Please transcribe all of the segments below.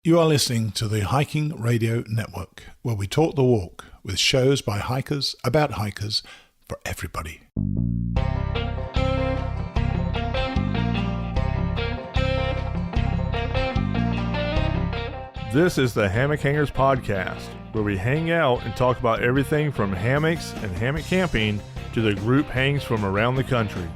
You are listening to the Hiking Radio Network, where we talk the walk with shows by hikers about hikers for everybody. This is the Hammock Hangers Podcast, where we hang out and talk about everything from hammocks and hammock camping to the group hangs from around the country.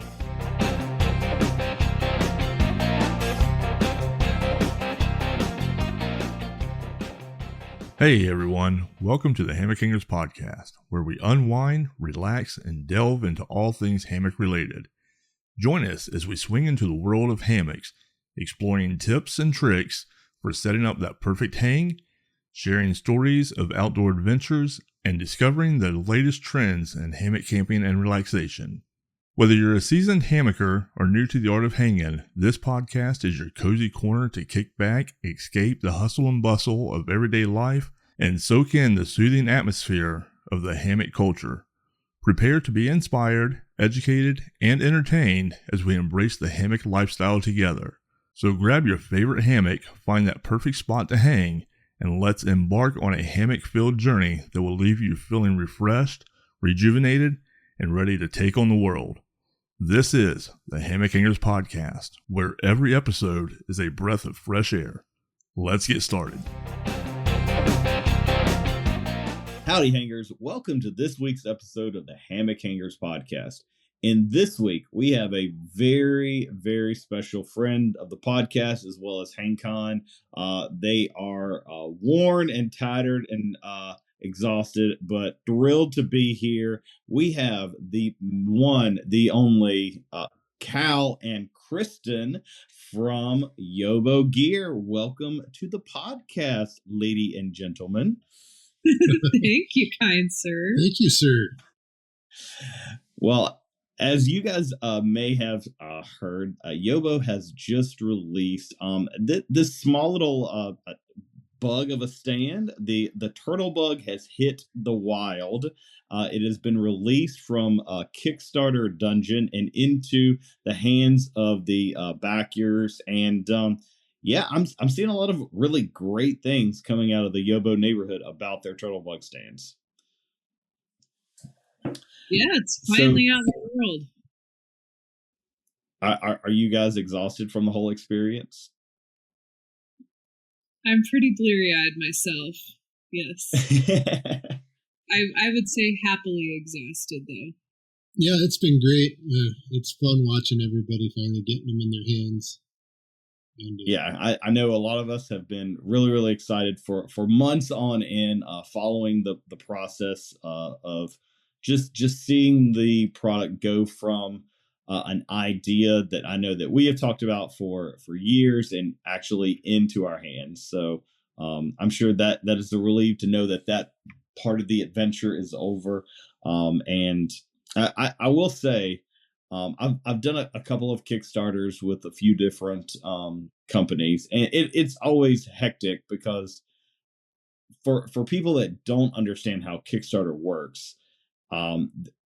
Hey everyone, welcome to the Hammock Hangers Podcast, where we unwind, relax, and delve into all things hammock related. Join us as we swing into the world of hammocks, exploring tips and tricks for setting up that perfect hang, sharing stories of outdoor adventures, and discovering the latest trends in hammock camping and relaxation. Whether you're a seasoned hammocker or new to the art of hanging, this podcast is your cozy corner to kick back, escape the hustle and bustle of everyday life, and soak in the soothing atmosphere of the hammock culture. Prepare to be inspired, educated, and entertained as we embrace the hammock lifestyle together. So grab your favorite hammock, find that perfect spot to hang, and let's embark on a hammock-filled journey that will leave you feeling refreshed, rejuvenated, and ready to take on the world. This is the Hammock Hangers Podcast, where every episode is a breath of fresh air. Let's get started. Howdy, hangers. Welcome to this week's episode of the Hammock Hangers Podcast. And this week, we have a very, very special friend of the podcast, as well as HangCon. They are worn and tattered and exhausted, but thrilled to be here. We have the one, the only Cal and Kristen from YOBO Gear. Welcome to the podcast, lady and gentlemen. Thank you, kind sir. Thank you, sir. Well, as you guys may have heard, YOBO has just released this small little bug of a stand. The turtle bug has hit the wild. It has been released from a Kickstarter dungeon and into the hands of the backers. And yeah, I'm seeing a lot of really great things coming out of the YOBO neighborhood about their turtle bug stands. Yeah, it's finally out in the world. Are you guys exhausted from the whole experience? I'm pretty bleary-eyed myself. Yes. I would say happily exhausted, though. Yeah, it's been great. It's fun watching everybody finally getting them in their hands. And, yeah, I know a lot of us have been really, really excited for months on end, following the process of just seeing the product go from an idea that I know that we have talked about for years and actually into our hands. So I'm sure that is a relief to know that part of the adventure is over. And I will say, I've done a couple of Kickstarters with a few different companies, and it's always hectic because for people that don't understand how Kickstarter works,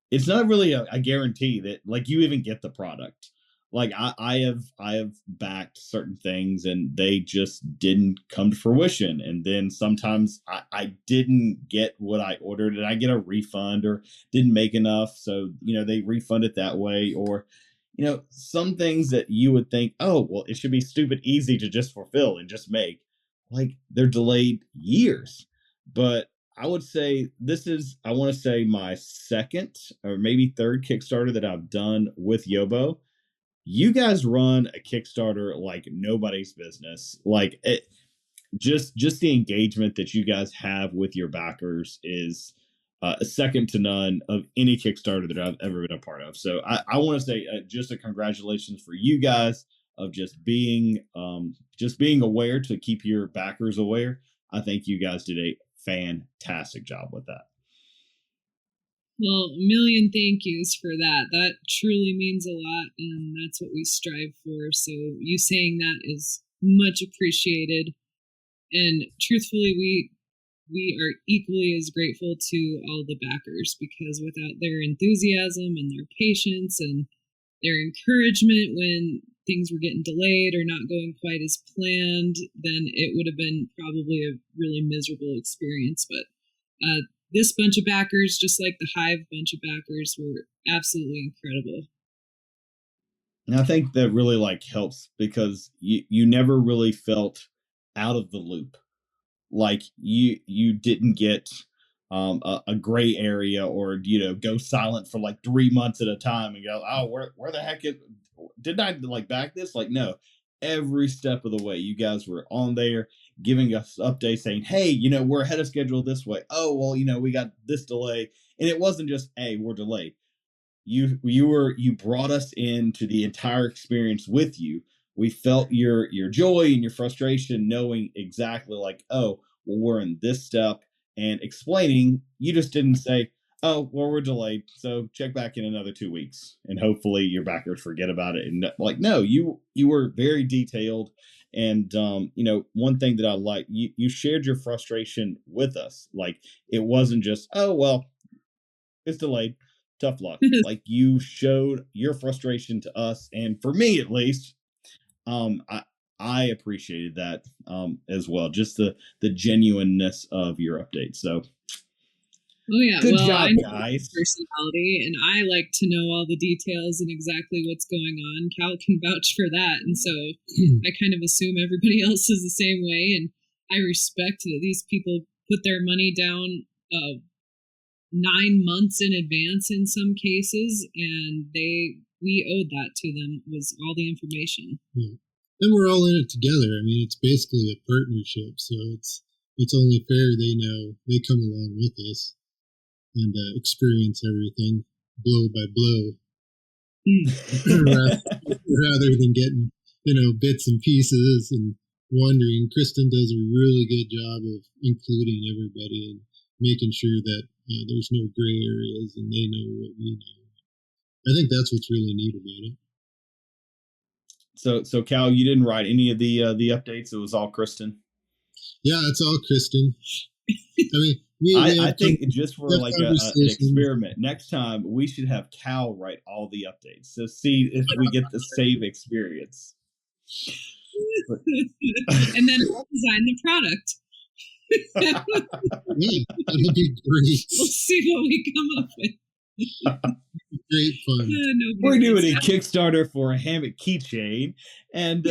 it's not really a guarantee that like you even get the product. Like I have backed certain things and they just didn't come to fruition. And then sometimes I didn't get what I ordered and I get a refund or didn't make enough. So, they refund it that way. Or, some things that you would think, oh, well, it should be stupid easy to just fulfill and just make. Like they're delayed years. But I would say I want to say my second or maybe third Kickstarter that I've done with YOBO. You guys run a Kickstarter like nobody's business. Like just the engagement that you guys have with your backers is a second to none of any Kickstarter that I've ever been a part of. So I want to say just a congratulations for you guys of just being aware to keep your backers aware. I think you guys did a fantastic job with that. Well, a million thank yous for that. That truly means a lot, and that's what we strive for. So you saying that is much appreciated. And truthfully, we are equally as grateful to all the backers, because without their enthusiasm and their patience and their encouragement when things were getting delayed or not going quite as planned, then it would have been probably a really miserable experience. But this bunch of backers, just like the Hive bunch of backers, were absolutely incredible. And I think that really like helps because you never really felt out of the loop. Like you didn't get a gray area or go silent for like 3 months at a time and go, oh, where the heck didn't I like back this? Like, no, every step of the way you guys were on there giving us updates saying, hey, we're ahead of schedule this way. Oh, well, we got this delay. And it wasn't just, hey, we're delayed. You brought us into the entire experience with you. We felt your joy and your frustration, knowing exactly like, oh, well, we're in this step, and explaining. You just didn't say, oh, well, we're delayed, so check back in another 2 weeks, and hopefully your backers forget about it. And like, no, you were very detailed, and one thing that I like, you shared your frustration with us. Like, it wasn't just, oh, well, it's delayed, tough luck. Like, you showed your frustration to us, and for me at least, I appreciated that as well. Just the genuineness of your update. So, oh yeah, good well, job, I know guys. Personality, and I like to know all the details and exactly what's going on. Cal can vouch for that, and so I kind of assume everybody else is the same way. And I respect that these people put their money down 9 months in advance in some cases, and we owed that to them, was all the information. Yeah. And we're all in it together. I mean, it's basically a partnership, so it's only fair they know they come along with us and experience everything blow by blow, rather than getting bits and pieces and wondering. Kristen does a really good job of including everybody and making sure that there's no gray areas and they know what we know. I think that's what's really neat about it. So Cal, you didn't write any of the updates. It was all Kristen. Yeah, it's all Kristen. I mean, I think just for like an experiment, next time we should have Cal write all the updates. So see if we get the same experience. And then I'll design the product. Yeah, that'll be great. We'll see what we come up with. Great fun. We're doing a Kickstarter for a hammock keychain, and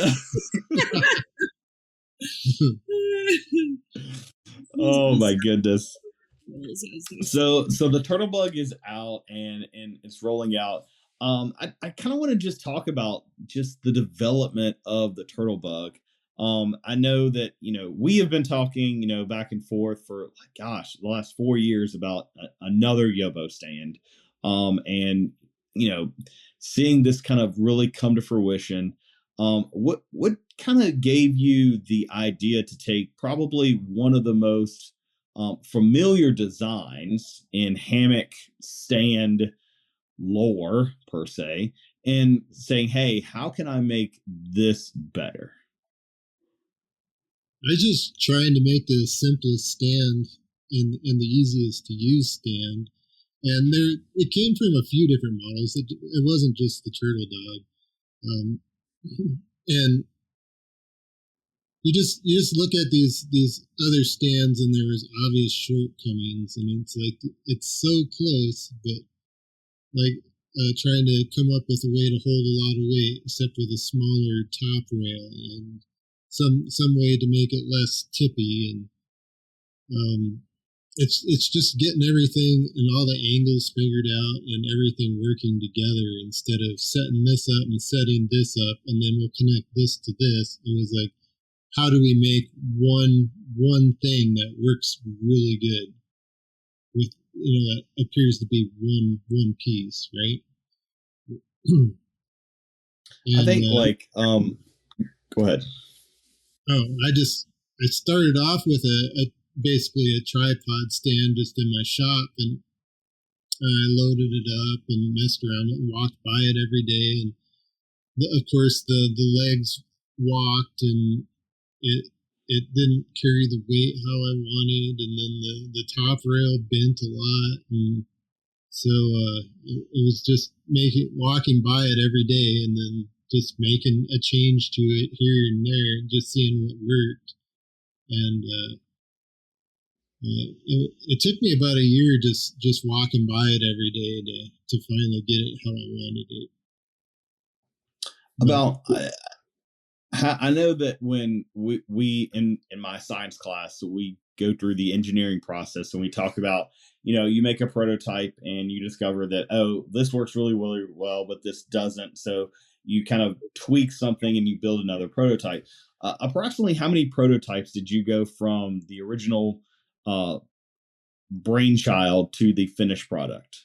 oh my goodness! So the turtle bug is out and it's rolling out. I kind of want to just talk about just the development of the turtle bug. I know that we have been talking back and forth for the last 4 years about another YOBO stand, and seeing this kind of really come to fruition. What kind of gave you the idea to take probably one of the most familiar designs in hammock stand lore per se, and saying, hey, how can I make this better? I just trying to make the simplest stand and the easiest to use stand. And it came from a few different models. It wasn't just the turtle dog. And you just look at these other stands, and there's obvious shortcomings, and it's like it's so close, but like trying to come up with a way to hold a lot of weight, except with a smaller top rail and some way to make it less tippy, and it's just getting everything and all the angles figured out and everything working together instead of setting this up and setting this up and then we'll connect this to this. It was like, how do we make one thing that works really good with that appears to be one piece, right? And, I think go ahead. Oh, I started off with basically a tripod stand just in my shop, and I loaded it up and messed around it and walked by it every day, and of course the legs walked and it didn't carry the weight how I wanted, and then the top rail bent a lot, and so it was just walking by it every day, and then just making a change to it here and there, and just seeing what worked. And it took me about a year just walking by it every day to finally get it how I wanted it. About I know that when we in my science class, we go through the engineering process and we talk about, you make a prototype and you discover that, oh, this works really, really well, but this doesn't. So you kind of tweak something and you build another prototype. Approximately how many prototypes did you go from the original brainchild to the finished product?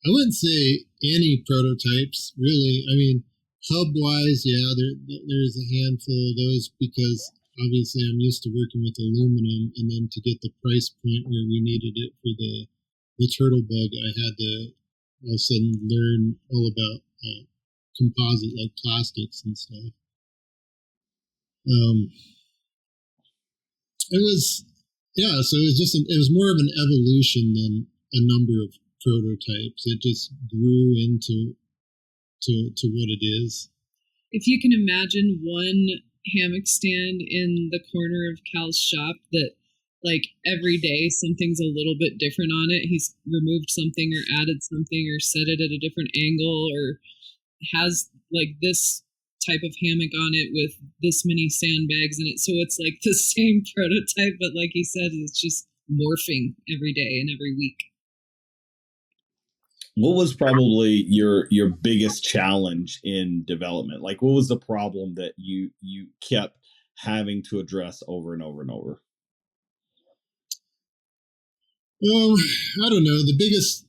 I wouldn't say any prototypes, really. I mean, hub-wise, yeah, there's a handful of those because obviously I'm used to working with aluminum, and then to get the price point where we needed it for the turtle bug, I had to all of a sudden learn all about composite, like plastics and stuff. It was, yeah, so it was more of an evolution than a number of prototypes. It just grew into to what it is. If you can imagine one hammock stand in the corner of Cal's shop that, like, every day something's a little bit different on it. He's removed something or added something or set it at a different angle or has, like, this type of hammock on it with this many sandbags in it. So it's like the same prototype, but like he said, it's just morphing every day and every week. What was probably your biggest challenge in development? Like, what was the problem that you kept having to address over and over and over? Well, I don't know. The biggest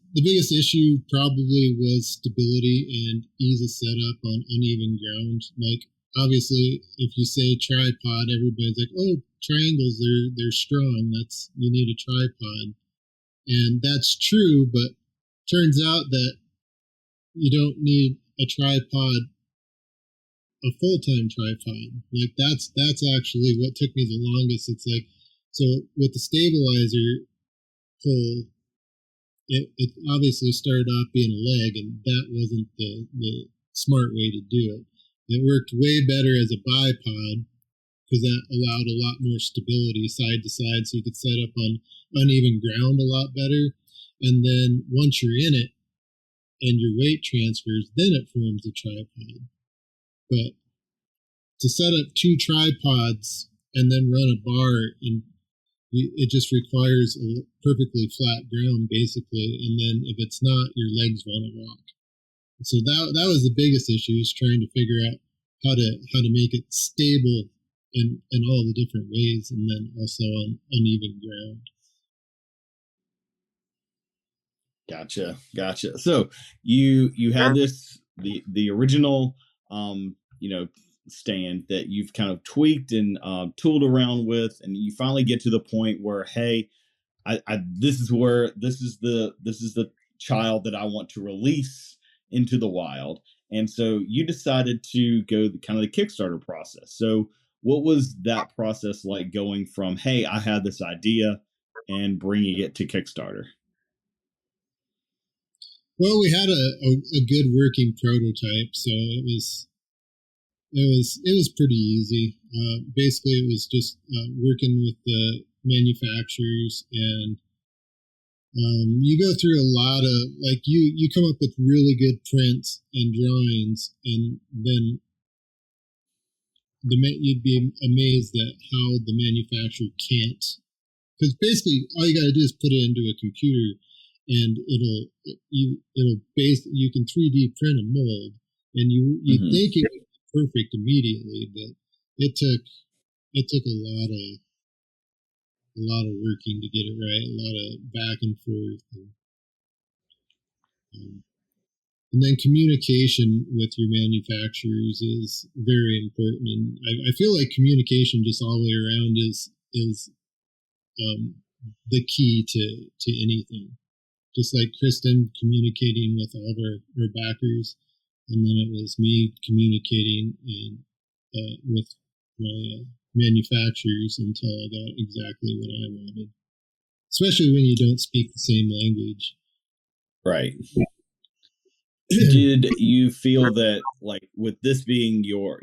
issue probably was stability and ease of setup on uneven ground. Like, obviously, if you say tripod, everybody's like, "Oh, triangles, they're strong. You need a tripod," and that's true. But turns out that you don't need a tripod, a full-time tripod. Like, that's actually what took me the longest. It's like, so with the stabilizer pull, it obviously started off being a leg, and that wasn't the smart way to do it. It worked way better as a bipod because that allowed a lot more stability side to side, so you could set up on uneven ground a lot better. And then once you're in it and your weight transfers, then it forms a tripod. But to set up two tripods and then run a bar, and it just requires a perfectly flat ground, basically. And then if it's not, your legs want to walk. So that was the biggest issue, is trying to figure out how to make it stable in all the different ways, and then also on uneven ground. Gotcha. So you had this the original stand that you've kind of tweaked and tooled around with, and you finally get to the point where, hey, this is the child that I want to release into the wild. And so you decided to go kind of the Kickstarter process. So what was that process like, going from, hey, I had this idea, and bringing it to Kickstarter? Well, we had a good working prototype, so it was pretty easy. Basically, it was just working with the manufacturers, and you go through a lot of, like, you come up with really good prints and drawings, and then you'd be amazed at how the manufacturer can't. Because basically, all you got to do is put it into a computer, and you can 3D print a mold, and you think it would be perfect immediately, but it took a lot of working to get it right, a lot of back and forth, and then communication with your manufacturers is very important. And I feel like communication just all the way around is the key to anything. Just like Kristen communicating with all of our backers, and then it was me communicating with my manufacturers until I got exactly what I wanted. Especially when you don't speak the same language. Right. Did you feel that, like, with this being your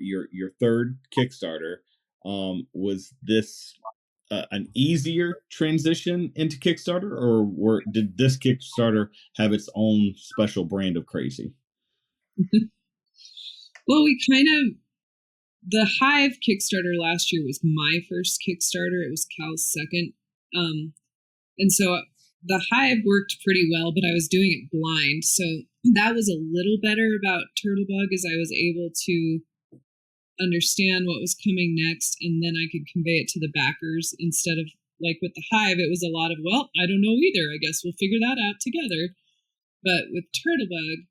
third Kickstarter, was this an easier transition into Kickstarter, or did this Kickstarter have its own special brand of crazy? Well, the Hive Kickstarter last year was my first Kickstarter. It was Cal's second. And so the Hive worked pretty well, but I was doing it blind. So that was a little better about Turtlebug, as I was able to understand what was coming next, and then I could convey it to the backers instead of, like, with the Hive, it was a lot of, well, I don't know either. I guess we'll figure that out together. But with Turtlebug,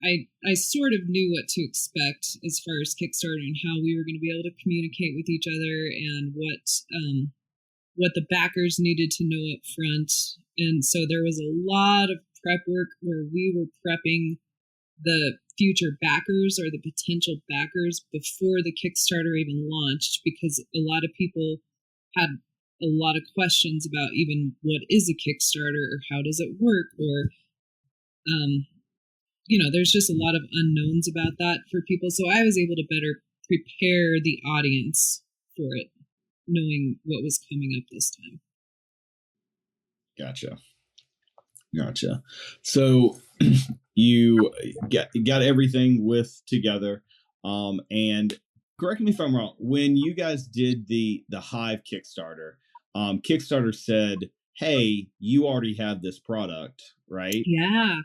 I sort of knew what to expect as far as Kickstarter and how we were going to be able to communicate with each other, and what the backers needed to know up front. And so there was a lot of prep work where we were prepping the future backers or the potential backers before the Kickstarter even launched, because a lot of people had a lot of questions about even what is a Kickstarter, or how does it work, or there's just a lot of unknowns about that for people. So I was able to better prepare the audience for it, knowing what was coming up this time. Gotcha. So you got everything together, and correct me if I'm wrong. When you guys did the Hive Kickstarter, Kickstarter said, "Hey, you already have this product, right?" Yeah.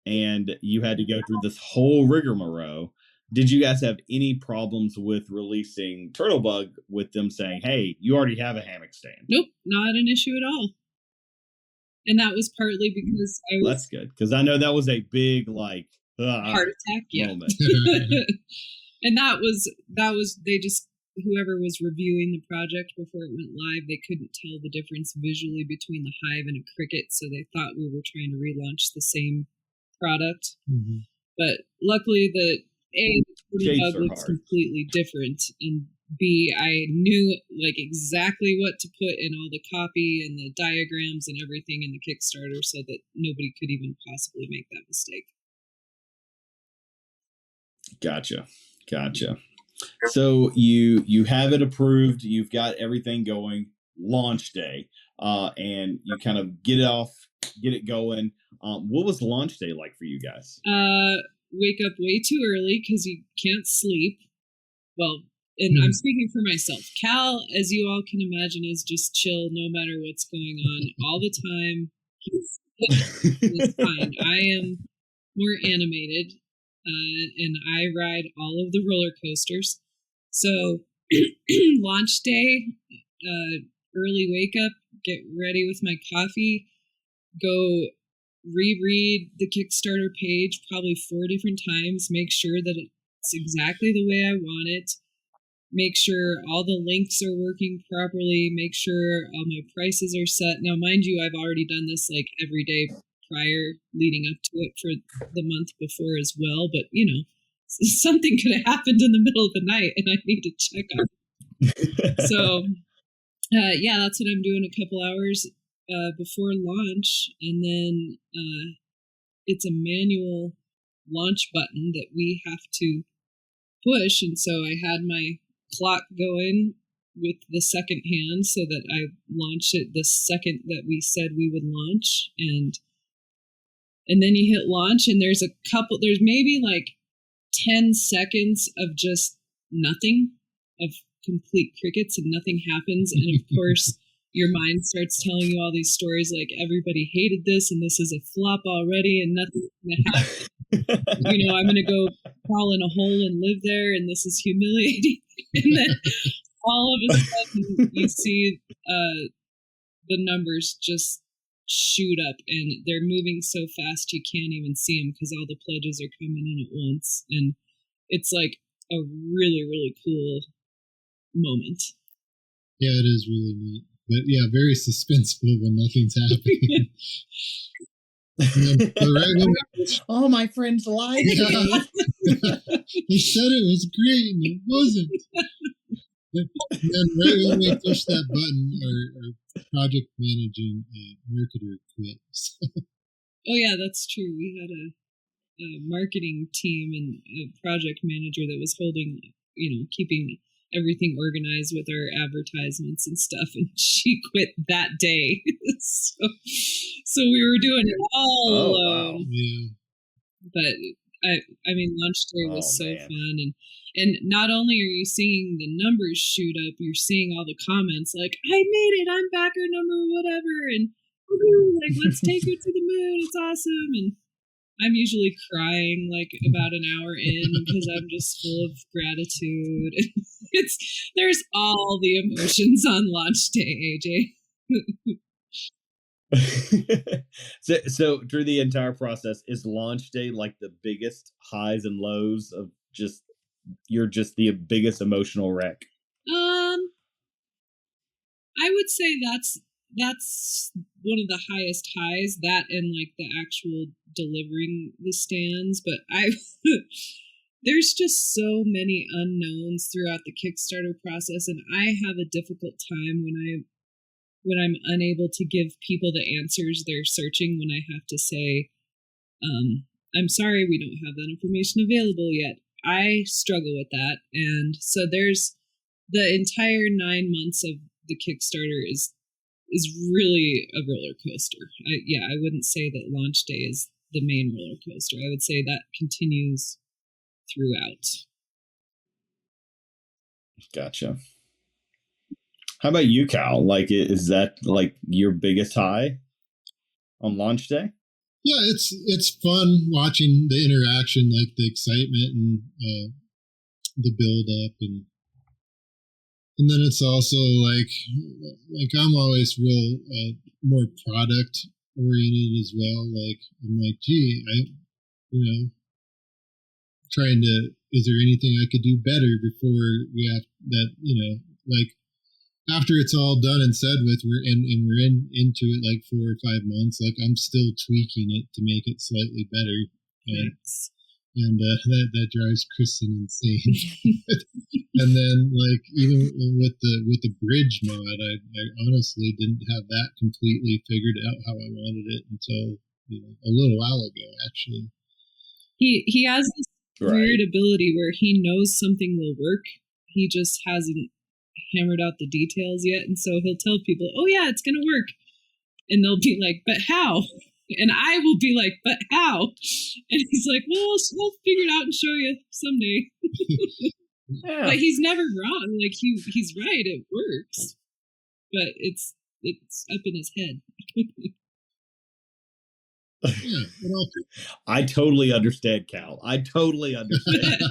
And you had to go through this whole rigmarole. Did you guys have any problems with releasing Turtlebug with them saying, "Hey, you already have a hammock stand"? Nope, not an issue at all. And that was partly because I was... That's good, because I know that was a big, like, heart attack moment. And that was they just, whoever was reviewing the project before it went live, they couldn't tell the difference visually between the Hive and a Cricket, so they thought we were trying to relaunch the same product. Mm-hmm. But luckily, the Turtlebug looks completely different, and B, I knew, like, exactly what to put in all the copy and the diagrams and everything in the Kickstarter, so that nobody could even possibly make that mistake. Gotcha. So you have it approved. You've got everything going. Launch day, and you kind of get it going. What was launch day like for you guys? Wake up way too early because you can't sleep. Well, and I'm speaking for myself. Cal, as you all can imagine, is just chill no matter what's going on all the time. He's fine. I am more animated, and I ride all of the roller coasters. So launch day, early wake up, get ready with my coffee, go reread the Kickstarter page probably 4 different times, make sure that it's exactly the way I want it, make sure all the links are working properly, make sure all my prices are set. Now, mind you, I've already done this like every day prior, leading up to it for the month before as well, but something could have happened in the middle of the night and I need to check on it. So that's what I'm doing a couple hours before launch, and then it's a manual launch button that we have to push, and so I had my clock going with the second hand so that I launched it the second that we said we would launch, and then you hit launch, and there's maybe like 10 seconds of just nothing, of complete crickets, and nothing happens, and of course your mind starts telling you all these stories like everybody hated this and this is a flop already and nothing's gonna happen. I'm gonna go crawl in a hole and live there and this is humiliating. And then all of a sudden you see the numbers just shoot up, and they're moving so fast you can't even see them because all the pledges are coming in at once, and it's like a really, really cool moment. Yeah, it is really neat. But yeah, very suspenseful when nothing's happening. Oh, my friends lied to me. They said it was great and it wasn't. And then right when we push that button, our project managing marketer quit. Oh yeah, that's true. We had marketing team and a project manager that was holding, keeping everything organized with our advertisements and stuff, and she quit that day. so we were doing it all alone. Wow. Yeah. But I mean, launch day was so man. fun, and not only are you seeing the numbers shoot up, you're seeing all the comments like, "I made it, I'm backer number whatever," and like, "Let's take it to the moon, it's awesome." And I'm usually crying like about an hour in because I'm just full of gratitude. There's all the emotions on launch day, AJ. So through the entire process, is launch day like the biggest highs and lows of you're just the biggest emotional wreck? I would say that's one of the highest highs, that and like the actual delivering the stands. But there's just so many unknowns throughout the Kickstarter process, and I have a difficult time when I'm unable to give people the answers they're searching, when I have to say, I'm sorry, we don't have that information available yet. I struggle with that. And so there's the entire 9 months of the Kickstarter is really a roller coaster. I wouldn't say that launch day is the main roller coaster. I would say that continues throughout. Gotcha. How about you, Cal? Like, is that like your biggest high on launch day? Yeah, it's fun watching the interaction, like the excitement and the build up, and then it's also like I'm always real more product oriented as well. Like, I'm like, gee, trying to, is there anything I could do better before we have that, like, after it's all done and said with, we're into it like 4 or 5 months, like, I'm still tweaking it to make it slightly better. And that drives Kristen insane. And then, like, even with the bridge mod, I honestly didn't have that completely figured out how I wanted it until a little while ago, actually. He has this weird ability where he knows something will work. He just hasn't hammered out the details yet, and so he'll tell people, "Oh yeah, it's gonna work," and they'll be like, "But how?" And I will be like, "But how?" And he's like, "Well, we'll figure it out and show you someday." Yeah. But he's never wrong. Like, he's right. It works, but it's up in his head. I totally understand, Cal. I totally understand.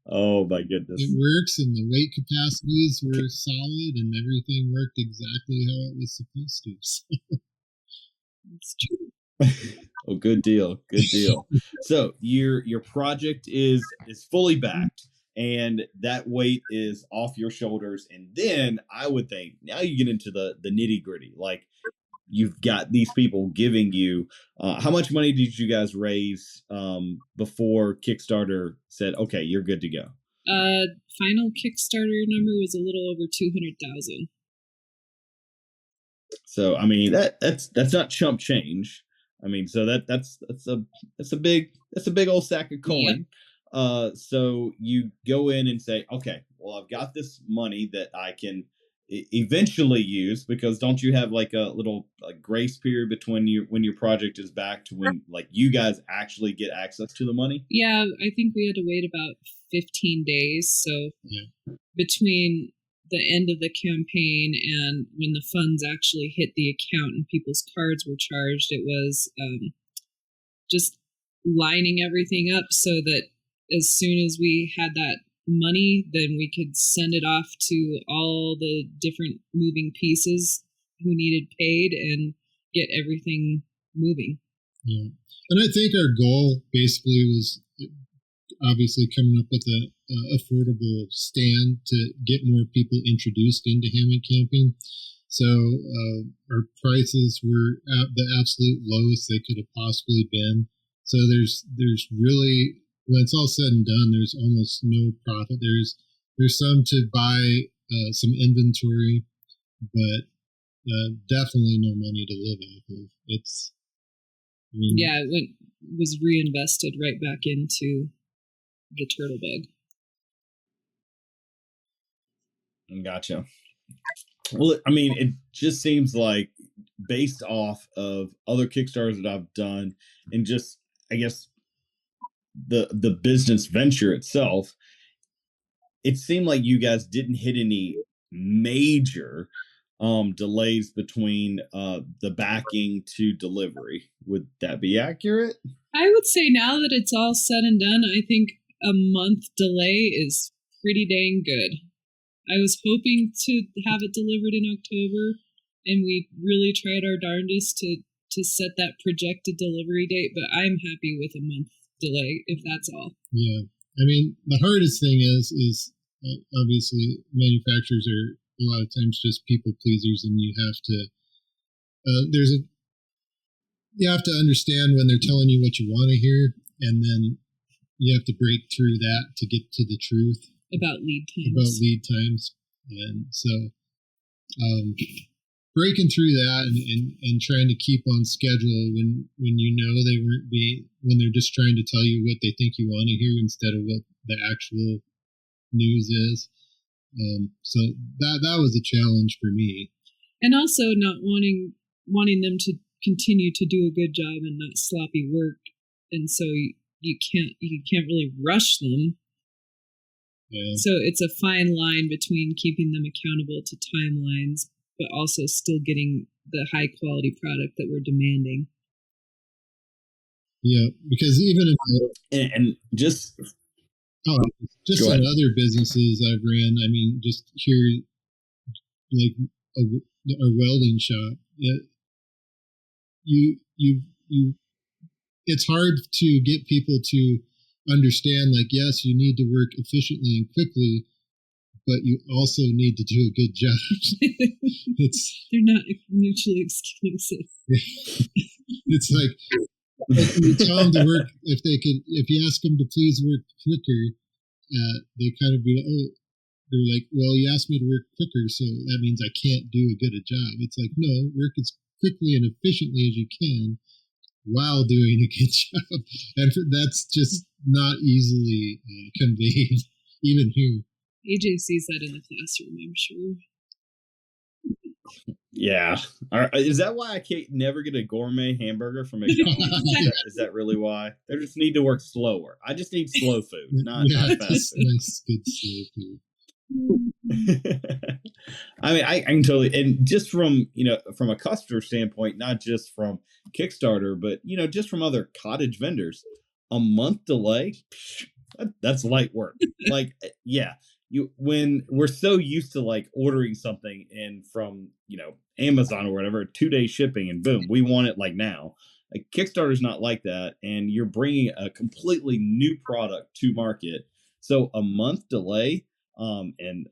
Oh my goodness. It works, and the weight capacities were solid, and everything worked exactly how it was supposed to. It's true. Oh, good deal. Good deal. So your project is fully backed, and that weight is off your shoulders. And then I would think now you get into the nitty gritty. Like, you've got these people giving you, how much money did you guys raise before Kickstarter said, okay, you're good to go? Final Kickstarter number was a little over 200,000. So I mean, that's not chump change. I mean, so that's a big old sack of coin. Yep. So you go in and say, okay, well, I've got this money that I can eventually use, because don't you have like a little grace period between when your project is back to when like you guys actually get access to the money? Yeah, I think we had to wait about 15 days. So between the end of the campaign and when the funds actually hit the account and people's cards were charged, it was just lining everything up so that as soon as we had that money, then we could send it off to all the different moving pieces who needed paid and get everything moving. Yeah. And I think our goal basically was obviously coming up with a affordable stand to get more people introduced into hammock camping. So our prices were at the absolute lowest they could have possibly been. So there's really, when it's all said and done, there's almost no profit. There's some to buy some inventory, but definitely no money to live off of. It's, I mean, yeah, it was reinvested right back into the turtle bug. Gotcha. Well, I mean, it just seems like based off of other Kickstarters that I've done and just, I guess, the business venture itself, it seemed like you guys didn't hit any major delays between the backing to delivery. Would that be accurate? I would say now that it's all said and done, I think a month delay is pretty dang good. I was hoping to have it delivered in October, and we really tried our darndest to set that projected delivery date, but I'm happy with a month delay, if that's all. Yeah. I mean, the hardest thing is obviously manufacturers are a lot of times just people pleasers, and you have to, you have to understand when they're telling you what you want to hear, and then you have to break through that to get to the truth about lead times. And so breaking through that and trying to keep on schedule when you know they weren't when they're just trying to tell you what they think you want to hear instead of what the actual news is. So that was a challenge for me. And also not wanting them to continue to do a good job and not sloppy work. And so you can't really rush them. Yeah. So it's a fine line between keeping them accountable to timelines, but also still getting the high quality product that we're demanding. Yeah, because even if and just on other businesses I've ran, I mean, just here, like a welding shop, you it's hard to get people to understand, like, yes, you need to work efficiently and quickly, but you also need to do a good job. They're not mutually exclusive. It's like you tell them to work, if you ask them to please work quicker, they kind of be like, oh, they're like, well, you asked me to work quicker, so that means I can't do a good job. It's like, no, work as quickly and efficiently as you can while doing a good job. And that's just not easily conveyed, even here. AJ sees that in the classroom, I'm sure. Yeah. Is that why I can't never get a gourmet hamburger from McDonald's? Is that really why? They just need to work slower. I just need slow food, not fast food. Nice, good slow food. I mean, I can totally, and just from from a customer standpoint, not just from Kickstarter, but just from other cottage vendors, a month delay, that's light work. Like, yeah, when we're so used to like ordering something in from Amazon or whatever, 2-day shipping, and boom, we want it like now. Like, Kickstarter's not like that, and you're bringing a completely new product to market, so a month delay. And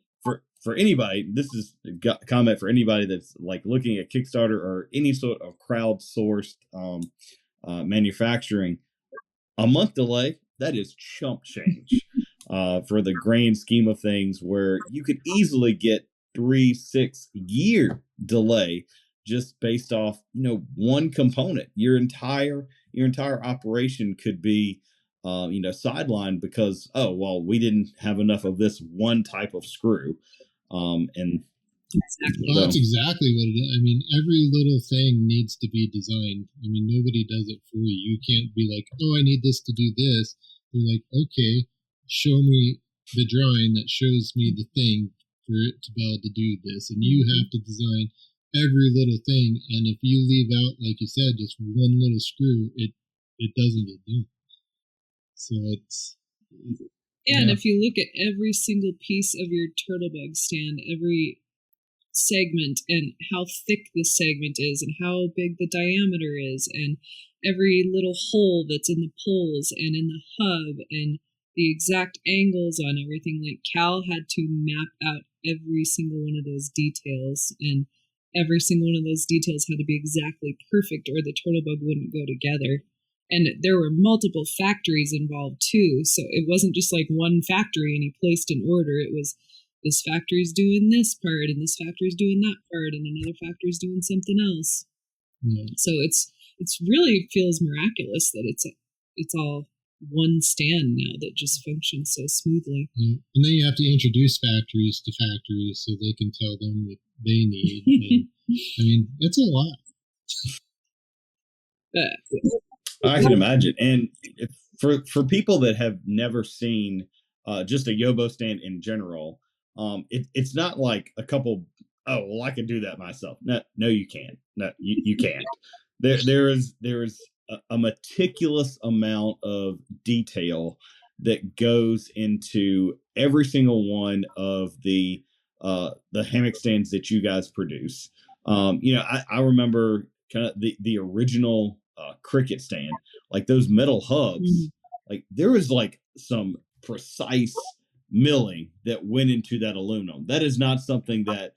for anybody, this is a comment for anybody that's like looking at Kickstarter or any sort of crowdsourced manufacturing. A month delay, that is chump change for the grand scheme of things, where you could easily get 3-6 year delay just based off one component. Your entire operation could be sidelined because, oh, well, we didn't have enough of this one type of screw. And that's exactly what it is. I mean, every little thing needs to be designed. I mean, nobody does it for you. You can't be like, oh, I need this to do this. You're like, okay, show me the drawing that shows me the thing for it to be able to do this. And you have to design every little thing. And if you leave out, like you said, just one little screw, it doesn't get done. So it's... Yeah, and if you look at every single piece of your turtlebug stand, every segment, and how thick the segment is, and how big the diameter is, and every little hole that's in the poles and in the hub, and the exact angles on everything, like Cal had to map out every single one of those details, and every single one of those details had to be exactly perfect or the turtlebug wouldn't go together. And there were multiple factories involved too, so it wasn't just like one factory and he placed an order. It was this factory's doing this part and this factory's doing that part and another factory's doing something else. So it's really feels miraculous that it's all one stand now that just functions so smoothly. And then you have to introduce factories to factories so they can tell them what they need. And, I mean, it's a lot. I can imagine. And for people that have never seen just a YOBO stand in general, it's not like a couple, oh, well, I could do that myself. No, you can't. No, you can't. There is a meticulous amount of detail that goes into every single one of the hammock stands that you guys produce. I remember kind of the original cricket stand, like those metal hubs. Like there was like some precise milling that went into that aluminum. That is not something that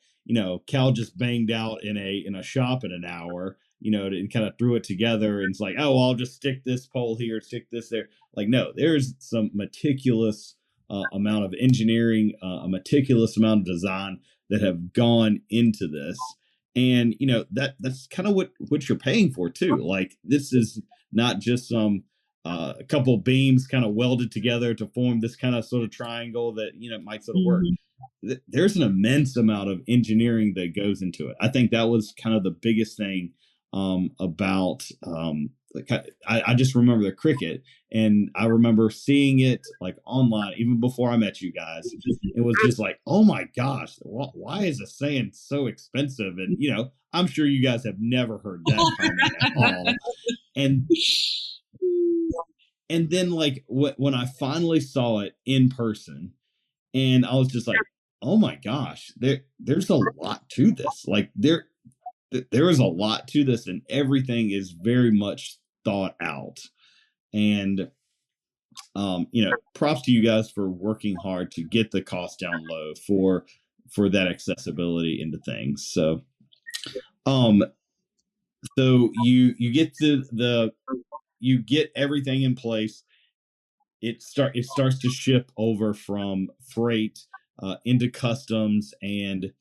Cal just banged out in a shop in an hour. And kind of threw it together, and it's like, oh, well, I'll just stick this pole here, stick this there. Like, no, there's some meticulous amount of engineering, a meticulous amount of design that have gone into this. And that's kind of what you're paying for too. Like, this is not just some a couple beams kind of welded together to form this kind of sort of triangle that might sort of work. There's an immense amount of engineering that goes into it. I think that was kind of the biggest thing about I just remember the cricket, and I remember seeing it like online even before I met you guys. It was just like, oh my gosh, why is a sand so expensive? And I'm sure you guys have never heard that comment at all. And then like when I finally saw it in person, and I was just like, oh my gosh, there's a lot to this. Like there is a lot to this, and everything is very much thought out. And props to you guys for working hard to get the cost down low for that accessibility into things. So so you get you get everything in place. It starts to ship over from freight into customs, and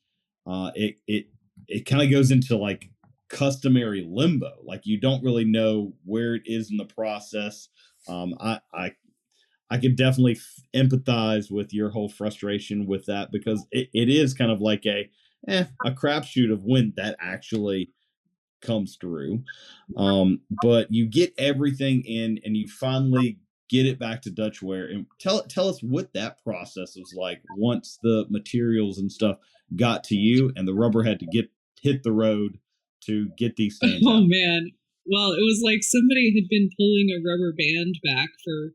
it kind of goes into like customary limbo. Like you don't really know where it is in the process. I could definitely empathize with your whole frustration with that, because it is kind of like a crapshoot of when that actually comes through. But you get everything in, and you finally get it back to Dutchware. And tell us what that process was like once the materials and stuff got to you and the rubber had to hit the road to get these stands out. Man. Well, it was like somebody had been pulling a rubber band back for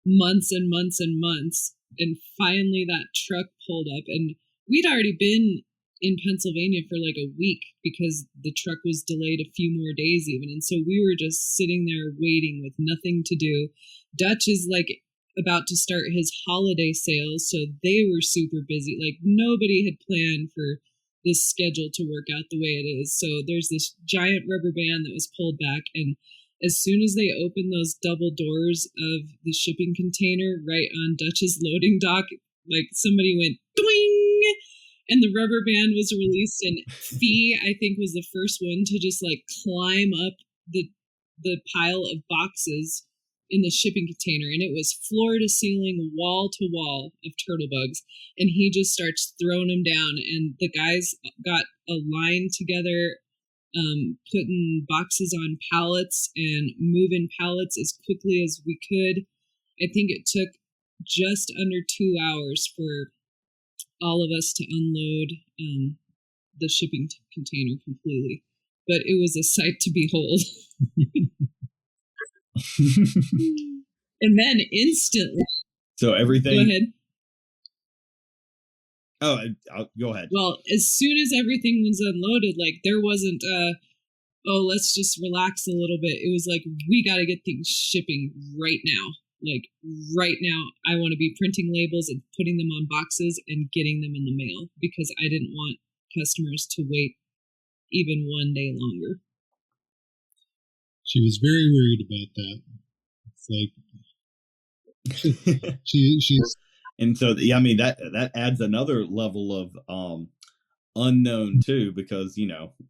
months and months and months, and finally that truck pulled up, and we'd already been in Pennsylvania for like a week because the truck was delayed a few more days even, and so we were just sitting there waiting with nothing to do. Dutch is like about to start his holiday sales, so they were super busy. Like nobody had planned for this schedule to work out the way it is. So there's this giant rubber band that was pulled back, and as soon as they opened those double doors of the shipping container right on Dutch's loading dock, like somebody went doing, and the rubber band was released, and Fee, I think, was the first one to just like climb up the pile of boxes in the shipping container, and it was floor to ceiling, wall to wall of turtle bugs, and he just starts throwing them down, and the guys got a line together, putting boxes on pallets and moving pallets as quickly as we could. I think it took just under 2 hours for all of us to unload the shipping container completely, but it was a sight to behold. And then instantly, so everything. Go ahead. Oh, go ahead. Well, as soon as everything was unloaded, like there wasn't let's just relax a little bit. It was like, we got to get things shipping right now. Like right now, I want to be printing labels and putting them on boxes and getting them in the mail, because I didn't want customers to wait even one day longer. She was very worried about that. It's like she's And so, yeah, I mean, that adds another level of unknown too, because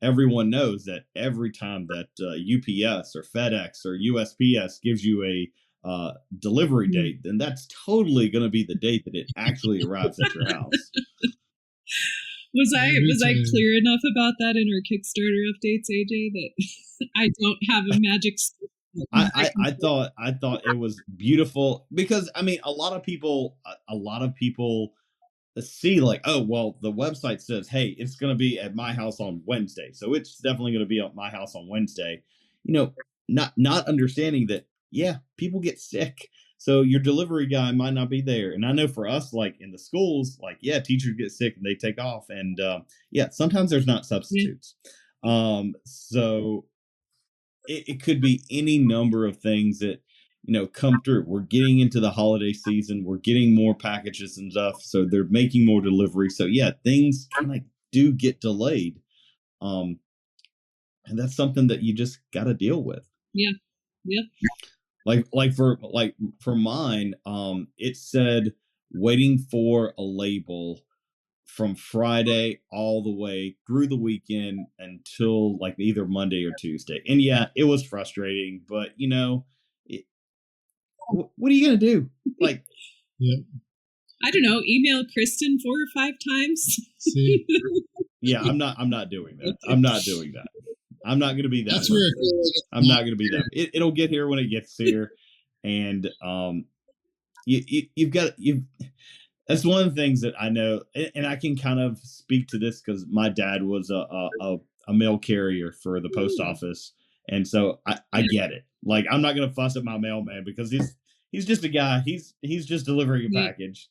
everyone knows that every time that UPS or FedEx or USPS gives you a delivery date, then that's totally going to be the date that it actually arrives at your house. Was I clear enough about that in our Kickstarter updates, AJ, that I don't have a magic stick? I thought it was beautiful, because I mean, a lot of people see, like, oh, well, the website says, hey, it's going to be at my house on Wednesday, so it's definitely going to be at my house on Wednesday. Not understanding that, yeah, people get sick, so your delivery guy might not be there. And I know for us, like in the schools, like, yeah, teachers get sick and they take off, and yeah, sometimes there's not substitutes. So it could be any number of things that come through. We're getting into the holiday season, we're getting more packages and stuff, so they're making more delivery. So yeah, things kind of do get delayed, and that's something that you just got to deal with. Yeah. Like for mine, it said waiting for a label from Friday all the way through the weekend until like either Monday or Tuesday. And yeah, it was frustrating, but what are you gonna do? Like, yeah, I don't know. Email Kristen 4 or 5 times. See, yeah, I'm not doing that. I'm not doing that. I'm not gonna be that. That's where I feel like I'm not gonna be that. It'll get here when it gets here, and you've got. That's one of the things that I know, and I can kind of speak to this because my dad was a mail carrier for the post office, and so I get it. Like, I'm not gonna fuss at my mailman because he's just a guy. He's just delivering a package.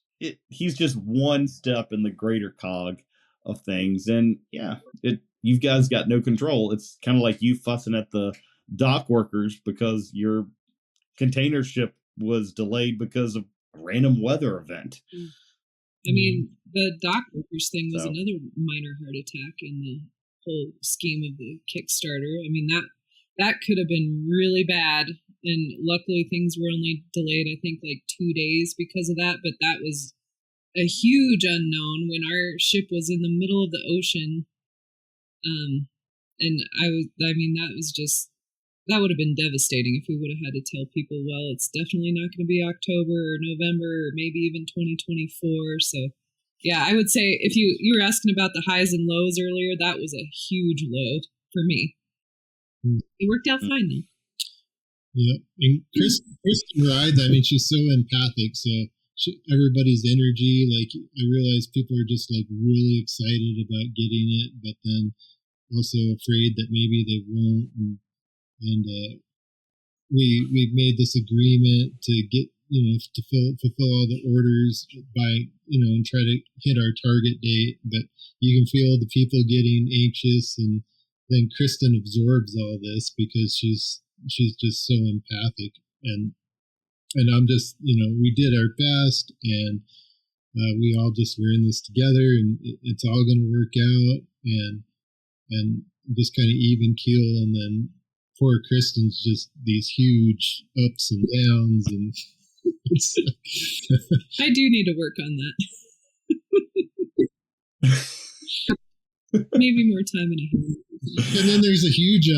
He's just one step in the greater cog of things, and yeah, you guys got no control. It's kind of like you fussing at the dock workers because your container ship was delayed because of a random weather event. I mean, the dock workers thing was another minor heart attack in the whole scheme of the Kickstarter. I mean, that could have been really bad, and luckily things were only delayed, I think, like 2 days because of that. But that was a huge unknown when our ship was in the middle of the ocean. And that would have been devastating if we would have had to tell people, well, it's definitely not going to be October or November or maybe even 2024. So yeah, I would say if you were asking about the highs and lows earlier, that was a huge low for me. It worked out fine though. Yeah, and Kristen rides. I mean, she's so empathic. So everybody's energy. Like, I realize people are just like really excited about getting it, but then also afraid that maybe they won't. And we made this agreement to get to fulfill all the orders by and try to hit our target date. But you can feel the people getting anxious, and then Kristen absorbs all this because she's just so empathic, and I'm just we did our best, and we all just were in this together, and it's all going to work out, and just kind of even keel. And then poor Kristen's just these huge ups and downs, and I do need to work on that. Maybe more time in a half. And then there's a huge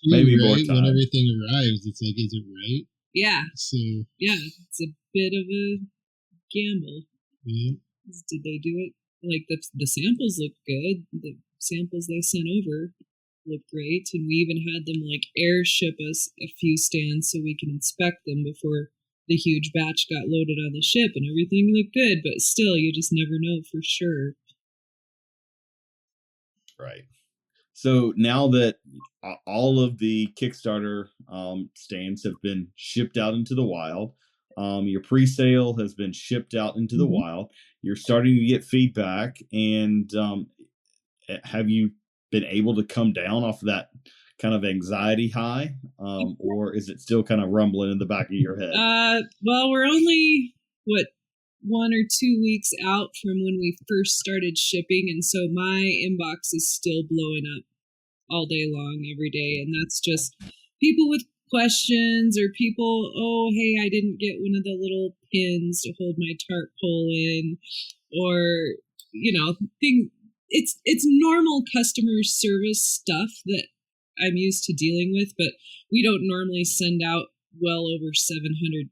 maybe right? more time When everything arrives. It's like, is it right? Yeah. So yeah, it's a bit of a gamble. Yeah. Did they do it? Like the samples look good. The samples they sent over look great, and we even had them like airship us a few stands so we can inspect them before the huge batch got loaded on the ship, and everything looked good. But still, you just never know for sure. Right. So now that all of the Kickstarter stands have been shipped out into the wild, your pre-sale has been shipped out into the wild, you're starting to get feedback, and have you been able to come down off of that kind of anxiety high, or is it still kind of rumbling in the back of your head? Well, we're only 1 or 2 weeks out from when we first started shipping, and so my inbox is still blowing up all day long, every day, and that's just people with questions, or people, oh, hey, I didn't get one of the little pins to hold my tarp pole in, or thing. It's normal customer service stuff that I'm used to dealing with, but we don't normally send out well over 700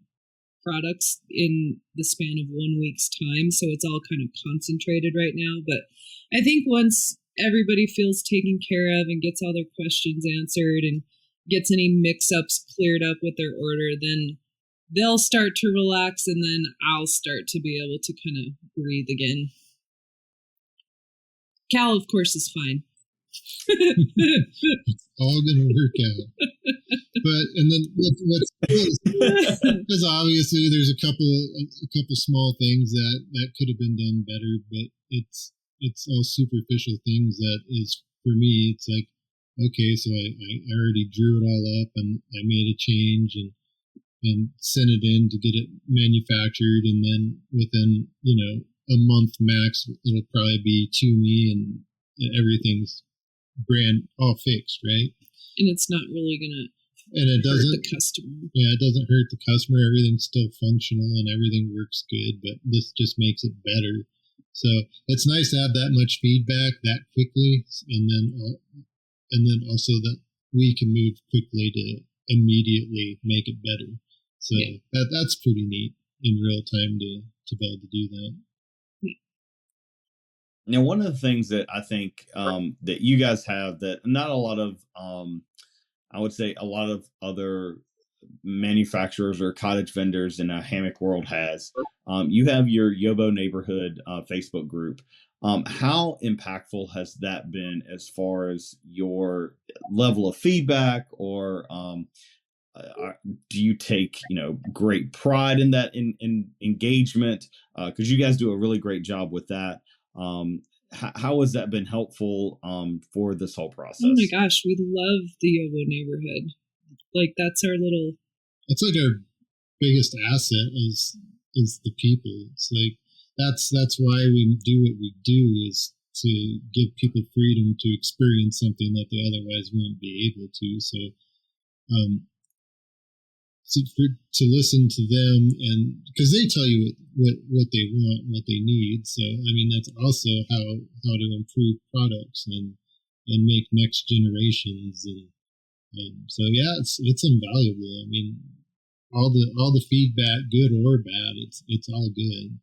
products in the span of 1 week's time, so it's all kind of concentrated right now. But I think once everybody feels taken care of and gets all their questions answered and gets any mix-ups cleared up with their order, then they'll start to relax, and then I'll start to be able to kind of breathe again. Cal, of course, is fine. It's all gonna work out. And then what's cool is obviously there's a couple small things that could have been done better, but it's all superficial things that is, for me, it's like, okay, so I already drew it all up and I made a change and sent it in to get it manufactured, and then within a month max it'll probably be to me and everything's all fixed, right? And it's not really gonna it hurt doesn't the customer. Yeah, it doesn't hurt the customer. Everything's still functional and everything works good, but this just makes it better. So it's nice to have that much feedback that quickly, and then also that we can move quickly to immediately make it better. So that's pretty neat in real time to be able to do that. Now, one of the things that I think that you guys have that not a lot of, I would say a lot of other manufacturers or cottage vendors in a hammock world has, you have your YOBO neighborhood Facebook group. How impactful has that been as far as your level of feedback, or do you take great pride in that in engagement? Because you guys do a really great job with that. How has that been helpful for this whole process? Oh my gosh, we love the YOBO neighborhood. Like, that's our little. It's like our biggest asset is the people. It's like that's why we do what we do, is to give people freedom to experience something that they otherwise wouldn't be able to. So, to listen to them, and because they tell you what they want and what they need. So I mean, that's also how to improve products and make next generations. And so yeah, it's invaluable. I mean, all the feedback, good or bad, it's all good.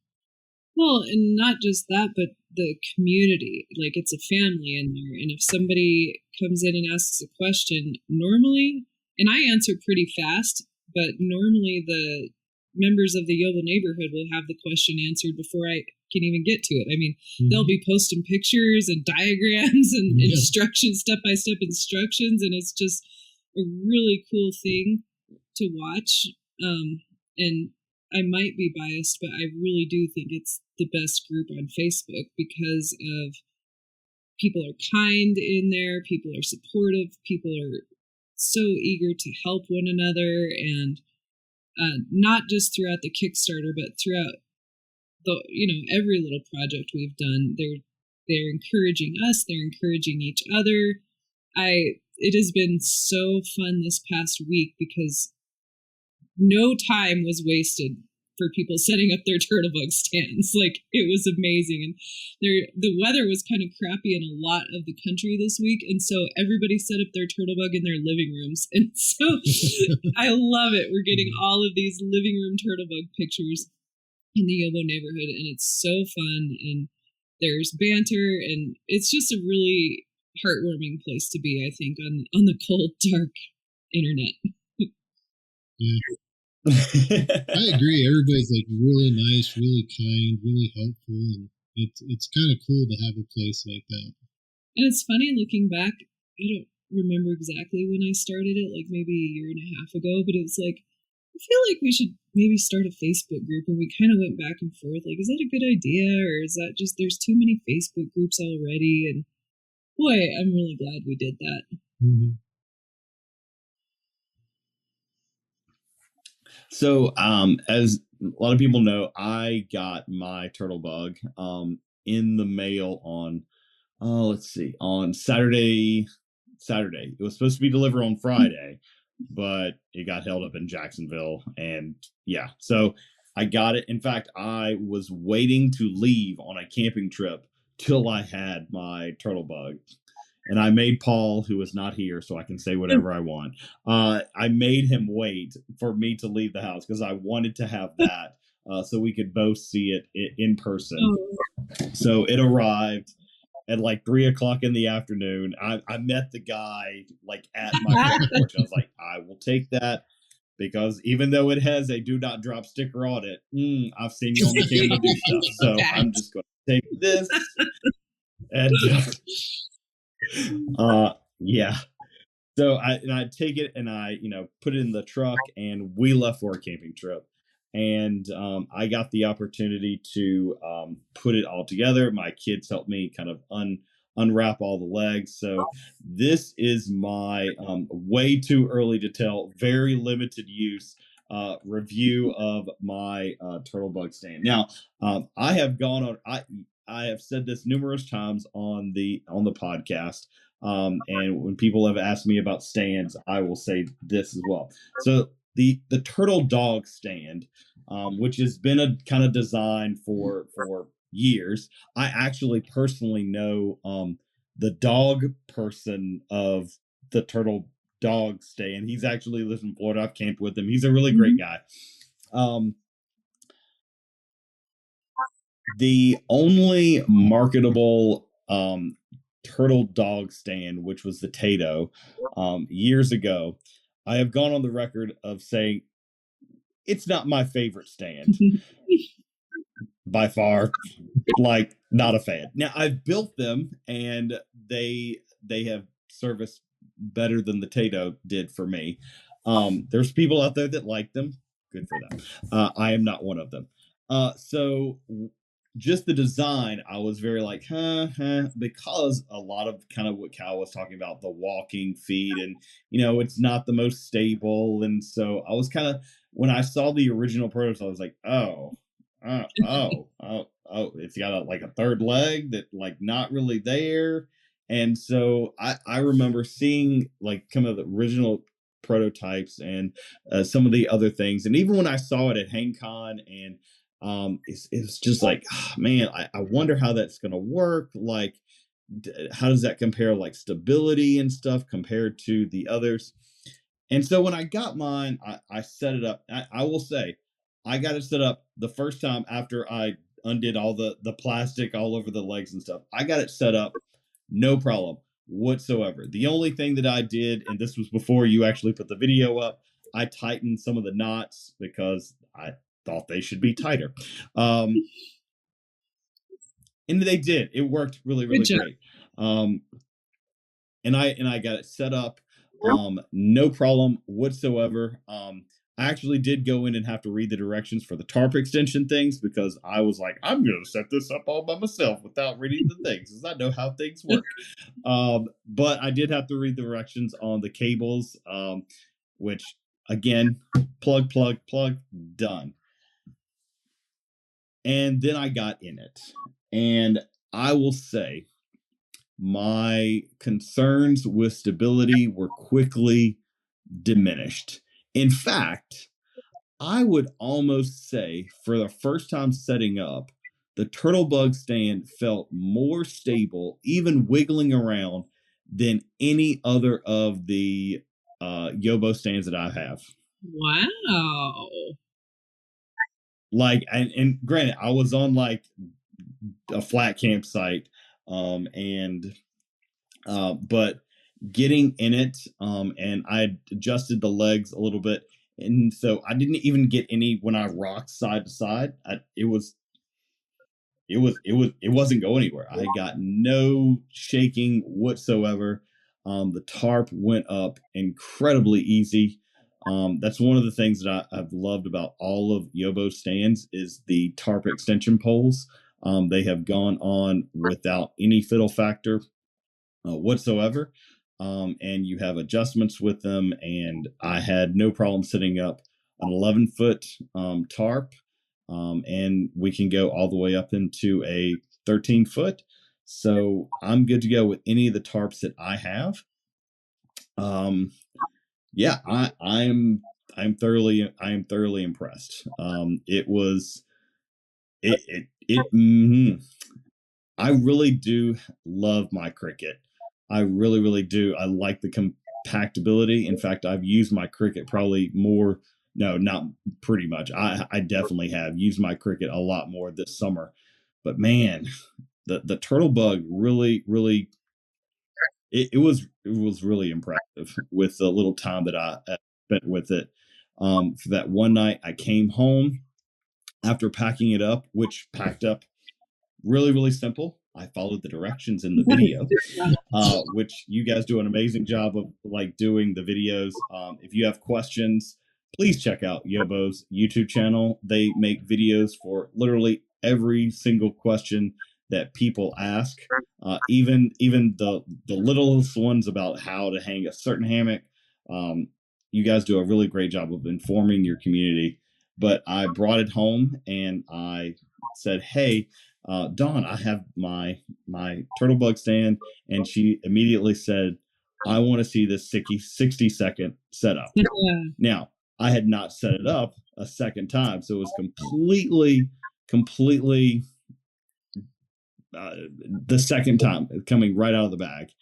Well, and not just that, but the community. Like, it's a family in there, and if somebody comes in and asks a question, normally, and I answer pretty fast, but normally the members of the YOBO neighborhood will have the question answered before I can even get to it. I mean, they'll be posting pictures and diagrams and instructions, step-by-step instructions, and it's just a really cool thing to watch. And I might be biased, but I really do think it's the best group on Facebook because of people are kind in there, people are supportive, people are so eager to help one another, and not just throughout the Kickstarter, but throughout the every little project we've done. They're encouraging us, they're encouraging each other. It has been so fun this past week because no time was wasted for people setting up their turtle bug stands. Like, it was amazing. And the weather was kind of crappy in a lot of the country this week, and so everybody set up their turtle bug in their living rooms. And so I love it. We're getting all of these living room turtle bug pictures in the YOBO neighborhood, and it's so fun, and there's banter, and it's just a really heartwarming place to be, I think, on the cold, dark internet. Yeah. I agree. Everybody's like really nice, really kind, really helpful, and it's kind of cool to have a place like that. And it's funny looking back. I don't remember exactly when I started it, like maybe a year and a half ago, but it's like, I feel like we should maybe start a Facebook group. And we kind of went back and forth, like, is that a good idea, or is that just there's too many Facebook groups already? And boy, I'm really glad we did that. Mm-hmm. So, as a lot of people know, I got my turtle bug in the mail on, on Saturday. It was supposed to be delivered on Friday, but it got held up in Jacksonville, and yeah. So I got it. In fact, I was waiting to leave on a camping trip till I had my turtle bug. And I made Paul, who is not here, so I can say whatever I want. I made him wait for me to leave the house because I wanted to have that so we could both see it in person. So it arrived at like 3 o'clock in the afternoon. I met the guy like at my front porch. I was like, I will take that because even though it has a do not drop sticker on it, I've seen you on the camera do stuff. So I'm just going to take this and yeah. So I take it and I put it in the truck and we left for a camping trip. And I got the opportunity to put it all together. My kids helped me kind of unwrap all the legs. So this is my way too early to tell, very limited use review of my turtle bug stand. Now I have gone on. I have said this numerous times on the podcast. And when people have asked me about stands, I will say this as well. So the turtle dog stand, which has been a kind of design for years. I actually personally know the dog person of the turtle dog stand. He's actually lives in Florida. I've camped with him. He's a really great guy. The only marketable turtle dog stand, which was the Tato, years ago, I have gone on the record of saying it's not my favorite stand by far. Like, not a fan. Now I've built them and they have serviced better than the Tato did for me. There's people out there that like them. Good for them. I am not one of them. So just the design, I was very like, because a lot of kind of what Cal was talking about, the walking feet, and it's not the most stable. And so I was kind of, when I saw the original prototype, I was like, oh, it's got like a third leg that like not really there. And so I remember seeing like kind of the original prototypes and some of the other things. And even when I saw it at HangCon and it's just like, oh, man, I wonder how that's going to work. Like, how does that compare, like stability and stuff compared to the others? And so when I got mine, I set it up. I will say, I got it set up the first time after I undid all the plastic all over the legs and stuff. I got it set up, no problem whatsoever. The only thing that I did, and this was before you actually put the video up, I tightened some of the knots because I thought they should be tighter. And they did. It worked really, really great. And I got it set up, no problem whatsoever. I actually did go in and have to read the directions for the tarp extension things because I was like, I'm going to set this up all by myself without reading the things because I know how things work. But I did have to read the directions on the cables, which again, plug, done. And then I got in it. And I will say my concerns with stability were quickly diminished. In fact, I would almost say for the first time setting up, the turtle bug stand felt more stable, even wiggling around, than any other of the YOBO stands that I have. Wow. Like, and granted, I was on like a flat campsite, but getting in it, and I adjusted the legs a little bit, and so I didn't even get any when I rocked side to side. It wasn't going anywhere. I got no shaking whatsoever. The tarp went up incredibly easy. That's one of the things that I've loved about all of YOBO stands is the tarp extension poles. They have gone on without any fiddle factor whatsoever. And you have adjustments with them. And I had no problem setting up an 11-foot tarp. And we can go all the way up into a 13-foot. So I'm good to go with any of the tarps that I have. Yeah, I am thoroughly impressed. It was I really do love my Cricut. I really, really do. I like the compactability. In fact, I've used my Cricut probably more. No, not pretty much. I definitely have used my Cricut a lot more this summer. But man, the turtle bug really, really, it was really impressive with the little time that I spent with it. For that one night, I came home after packing it up, which packed up really, really simple. I followed the directions in the video, which you guys do an amazing job of like doing the videos. If you have questions, please check out Yobo's YouTube channel. They make videos for literally every single question that people ask, even the littlest ones about how to hang a certain hammock. You guys do a really great job of informing your community. But I brought it home and I said, "Hey, Dawn, I have my turtle bug stand," and she immediately said, "I want to see this 60-second setup." Yeah. Now, I had not set it up a second time, so it was completely the second time coming right out of the bag.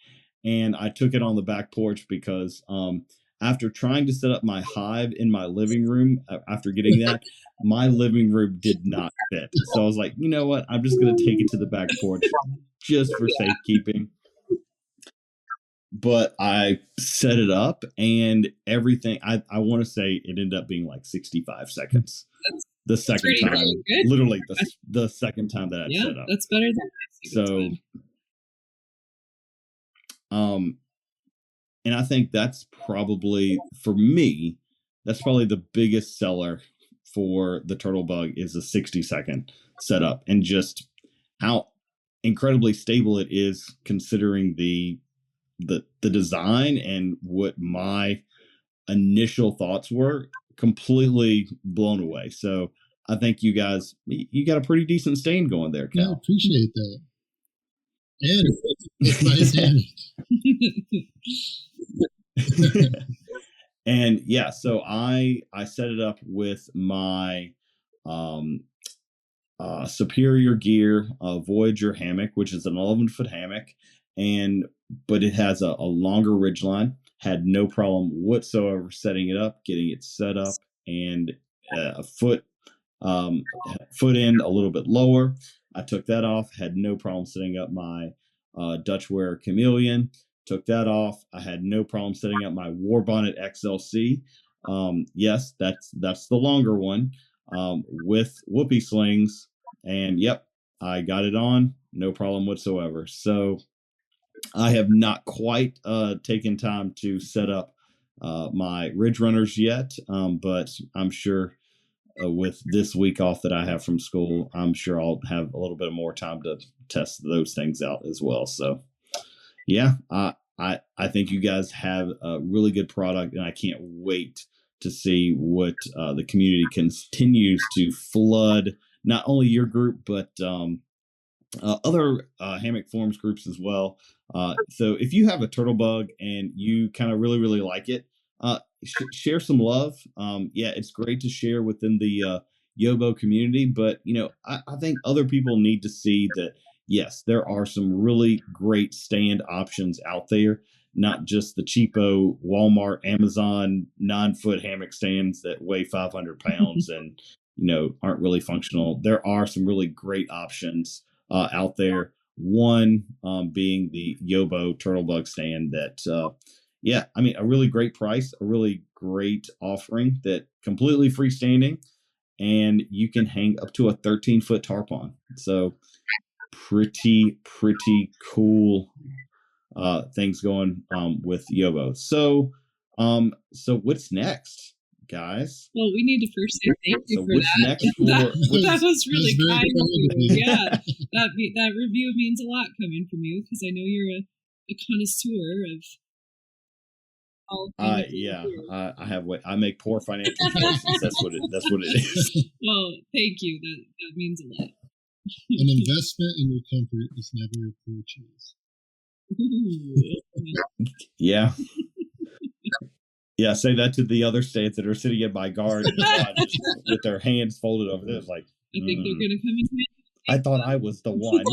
And I took it on the back porch because after trying to set up my hive in my living room, after getting that, my living room did not fit. So I was like, you know what? I'm just going to take it to the back porch just for safekeeping. But I set it up and everything. I want to say it ended up being like 65 seconds. That's the second time, good. literally the second time that I set up. That's better than so. And I think that's probably, for me, that's probably the biggest seller for the turtle bug is a 60-second setup, and just how incredibly stable it is considering the design and what my initial thoughts were. Completely blown away. So I think you got a pretty decent stand going there, Cal. Yeah, I appreciate that. And it's nice hammock. And yeah, so I set it up with my Superior Gear Voyager hammock, which is an 11-foot hammock, but it has a longer ridge line. Had no problem whatsoever setting it up, getting it set up, and a foot end a little bit lower. I took that off. Had no problem setting up my Dutchware Chameleon. Took that off. I had no problem setting up my Warbonnet XLC. Yes, that's the longer one with whoopee slings. And yep, I got it on. No problem whatsoever. So I have not quite taken time to set up my Ridge Runners yet, but I'm sure with this week off that I have from school, I'm sure I'll have a little bit more time to test those things out as well. So yeah, I think you guys have a really good product, and I can't wait to see what the community continues to flood not only your group, but other hammock forums groups as well. So if you have a turtle bug and you kind of really, really like it, share some love. Yeah, it's great to share within the YOBO community, but I think other people need to see that, yes, there are some really great stand options out there, not just the cheapo Walmart, Amazon 9-foot hammock stands that weigh 500 pounds and aren't really functional. There are some really great options out there. One being the YOBO turtle bug stand that a really great price, a really great offering, that completely freestanding, and you can hang up to a 13-foot tarp on. So pretty cool things going with YOBO. So what's next, guys? Well, we need to first say thank you for what's that. Next for, that was really kind of you. Yeah, that review means a lot coming from you, because I know you're a connoisseur of all things. I make poor financial choices. That's what it is. Well, thank you. That means a lot. An investment in your comfort is never a poor choice. Yeah. Yeah, say that to the other states that are sitting in my garden just with their hands folded over there. It's like, I think they're going to come in. I thought I was the one.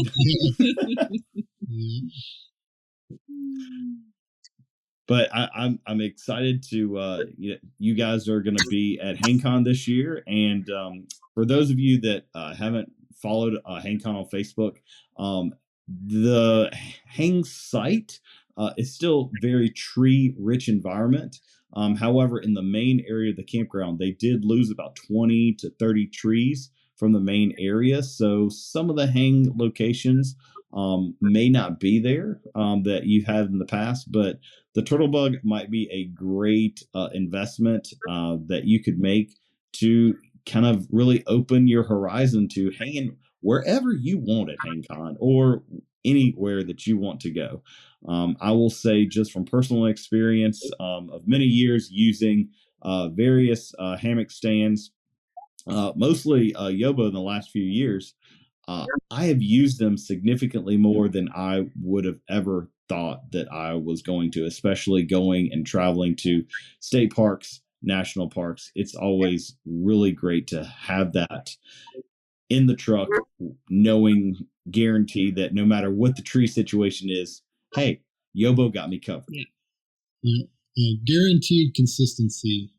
But I'm excited to you guys are going to be at HangCon this year, and for those of you that haven't followed HangCon on Facebook, the Hang site is still very tree rich environment. However, in the main area of the campground, they did lose about 20 to 30 trees from the main area, so some of the hang locations may not be there that you've had in the past, but the turtle bug might be a great investment that you could make to kind of really open your horizon to hanging wherever you want at HangCon or anywhere that you want to go. I will say, just from personal experience of many years using various hammock stands, mostly YOBO in the last few years, I have used them significantly more than I would have ever thought that I was going to, especially going and traveling to state parks, national parks. It's always really great to have that in the truck, knowing, guaranteed that no matter what the tree situation is, hey, YOBO got me covered. Yeah. Guaranteed consistency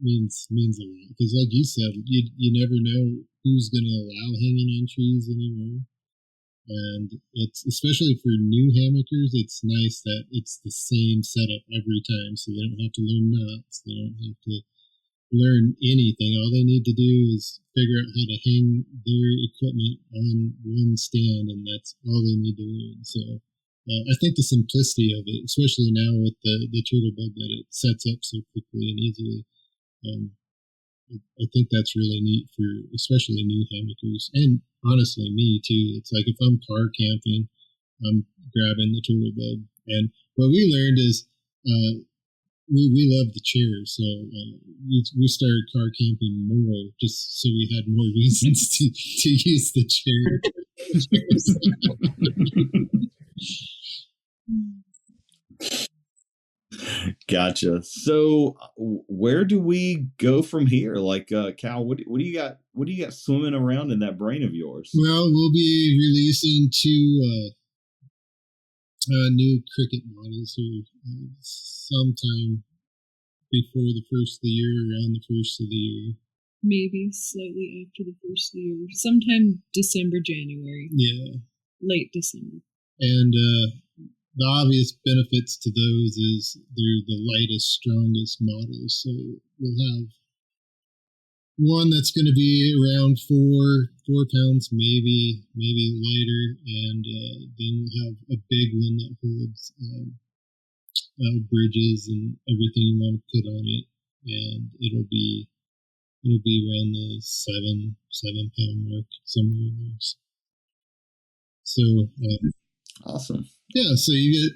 means a lot, because, like you said, you never know who's going to allow hanging on trees anymore. And it's, especially for new hammockers, it's nice that it's the same setup every time, so they don't have to learn knots, they don't have to learn anything. All they need to do is figure out how to hang their equipment on one stand, and that's all they need to learn. So I think the simplicity of it, especially now with the turtle bug, that it sets up so quickly and easily, I think that's really neat for especially new hammockers, and honestly me too. It's like if I'm car camping, I'm grabbing the turtle bug. And what we learned is we love the chairs, so we started car camping more just so we had more reasons to use the chair. Gotcha. So, where do we go from here? Like, Cal, what do you got? What do you got swimming around in that brain of yours? Well, we'll be releasing two new cricket models here sometime before the first of the year, around the first of the year. Maybe slightly after the first of the year, sometime December, January. Yeah, late December. And the obvious benefits to those is they're the lightest, strongest models. So we'll have one that's going to be around 4 pounds, maybe lighter, and then we'll have a big one that holds bridges and everything you want to put on it, and it'll be around the 7 pound mark, somewhere in there. So awesome. Yeah, so you get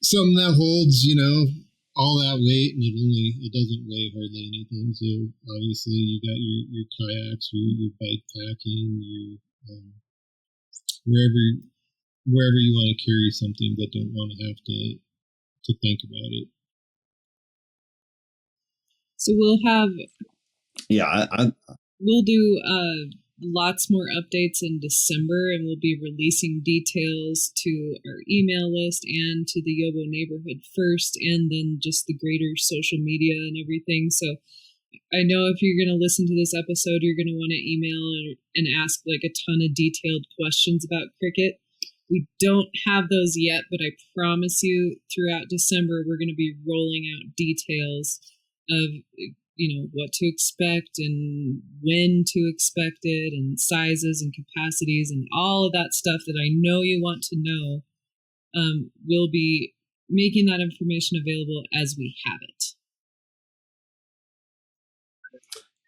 something that holds, all that weight, and it doesn't weigh hardly anything. So obviously you got your kayaks, your bike packing, your wherever you want to carry something, but don't want to have to think about it. So we'll have we'll do lots more updates in December, and we'll be releasing details to our email list and to the YOBO neighborhood first, and then just the greater social media and everything. So I know if you're going to listen to this episode, you're going to want to email and ask like a ton of detailed questions about cricket. We don't have those yet, but I promise you throughout December, we're going to be rolling out details of what to expect and when to expect it, and sizes and capacities and all of that stuff that I know you want to know. We'll be making that information available as we have it.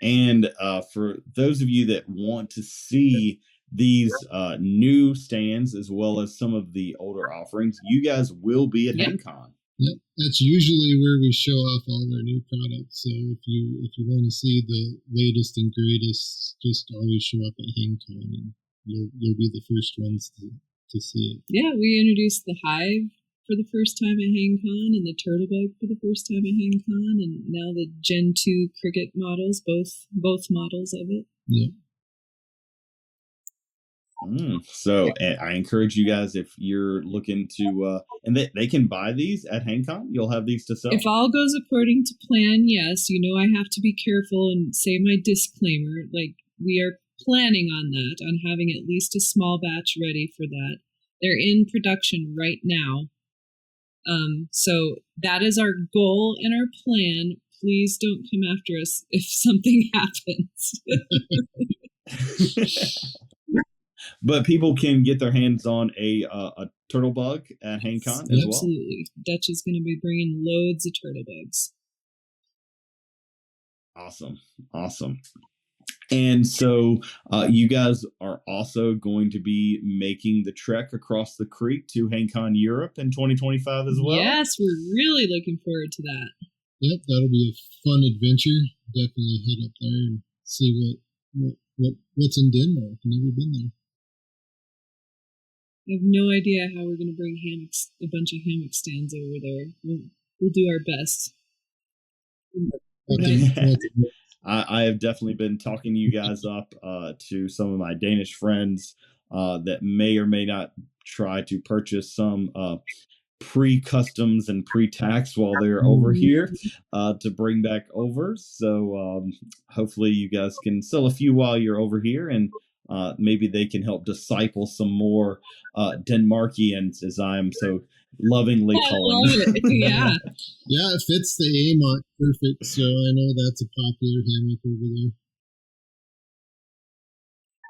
And for those of you that want to see these new stands as well as some of the older offerings, you guys will be at HangCon. Yep, that's usually where we show off all our new products. So if you want to see the latest and greatest, just always show up at HangCon, and you'll be the first ones to see it. Yeah, we introduced the Hive for the first time at HangCon, and the Turtlebug for the first time at HangCon, and now the Gen 2 Cricket models, both models of it. Yeah. So I encourage you guys, if you're looking to, and they can buy these at HangCon. You'll have these to sell. If all goes according to plan, yes. I have to be careful and say my disclaimer. Like, we are planning on that, on having at least a small batch ready for that. They're in production right now. So that is our goal and our plan. Please don't come after us if something happens. But people can get their hands on a Turtlebug at HangCon as well. Absolutely. Dutch is going to be bringing loads of Turtlebugs. Awesome. And so you guys are also going to be making the trek across the creek to HangCon Europe in 2025 as well? Yes, we're really looking forward to that. Yep, that'll be a fun adventure. Definitely head up there and see what's in Denmark. I've never been there. I have no idea how we're going to bring a bunch of hammock stands over there. We'll do our best. I have definitely been talking you guys up to some of my Danish friends that may or may not try to purchase some pre-customs and pre-tax while they're over here to bring back over. So hopefully you guys can sell a few while you're over here, and maybe they can help disciple some more Denmarkians, as I'm so lovingly calling them. Yeah. Yeah, it fits the AMOC perfect, so I know that's a popular hammock over there.